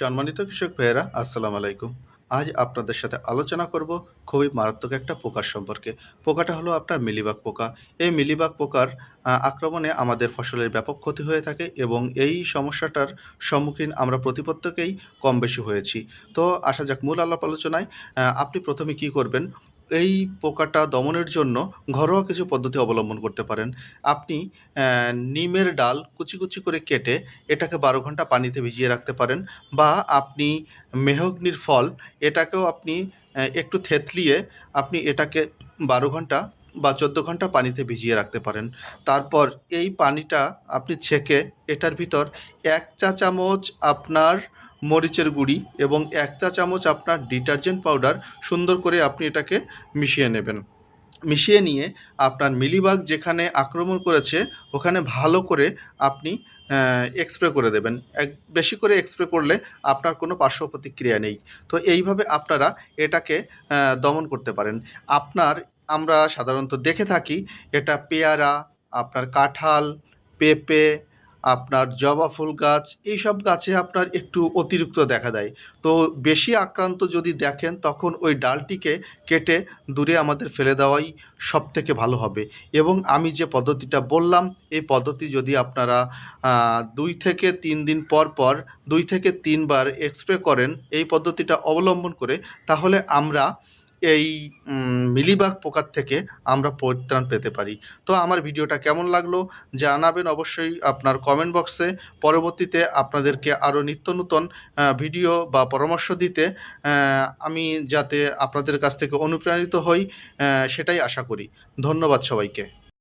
সম্মানিত কৃষক ভাইয়েরা, আসসালামু আলাইকুম। আজ আপনাদের সাথে আলোচনা করব খুবই মারাত্মক একটা পোকার সম্পর্কে। পোকাটা হলো আপনার মিলিবাগ পোকা। এই মিলিবাগ পোকার আক্রমণে আমাদের ফসলের ব্যাপক ক্ষতি হয়ে থাকে এবং এই সমস্যাটার সম্মুখীন আমরা প্রত্যেকেই কম বেশি হয়েছি। তো আসা যাক মূল আলাপ আলোচনায়। আপনি প্রথমে কি করবেন? এই পোকাটা দমনের জন্য ঘরোয়া কিছু পদ্ধতি অবলম্বন করতে পারেন। আপনি নিমের ডাল কুচি করে কেটে এটাকে ১২ ঘন্টা পানিতে ভিজিয়ে রাখতে পারেন। বা আপনি মেহগনির ফল, এটাকেও আপনি একটু থেতলিয়ে আপনি এটাকে ১২ ঘন্টা বা ১৪ ঘন্টা পানিতে ভিজিয়ে রাখতে পারেন। তারপর এই পানিটা আপনি ছেঁকে এটার ভিতর ১ চা চামচ আপনার মরিচের গুঁড়ি এবং ১ চা চামচ আপনার ডিটারজেন্ট পাউডার সুন্দর করে আপনি এটাকে মিশিয়ে নেবেন। মিশিয়ে নিয়ে আপনার মিলিবাগ যেখানে আক্রমণ করেছে ওখানে ভালো করে আপনি স্প্রে করে দেবেন। বেশি করে স্প্রে করলে আপনার কোনো পার্শ্ব প্রতিক্রিয়া নেই। তো এইভাবে আপনারা এটাকে দমন করতে পারেন। আমরা সাধারণত দেখে থাকি এটা পেয়ারা, আপনার কাঁঠাল, পেঁপে, আপনার জবা ফুল গাছ, এইসব গাছে আপনার একটু অতিরিক্ত দেখা দেয়। তো বেশি আক্রান্ত যদি দেখেন তখন ওই ডালটিকে কেটে দূরে আমাদের ফেলে দেওয়াই সবথেকে ভালো হবে। এবং আমি যে পদ্ধতিটা বললাম, এই পদ্ধতি যদি আপনারা ২ থেকে ৩ দিন পর ২ থেকে ৩ বার স্প্রে করেন এই পদ্ধতিটা অবলম্বন করে, তাহলে আমরা এই মিলিবাগ পোকার থেকে আমরা পরিত্রাণ পেতে পারি। তো আমার ভিডিওটা কেমন লাগলো জানাবেন অবশ্যই আপনার কমেন্ট বক্সে। পরবর্তীতে আপনাদেরকে আরও নিত্য নূতন ভিডিও বা পরামর্শ দিতে আমি যাতে আপনাদের কাছ থেকে অনুপ্রাণিত হই, সেটাই আশা করি। ধন্যবাদ সবাইকে।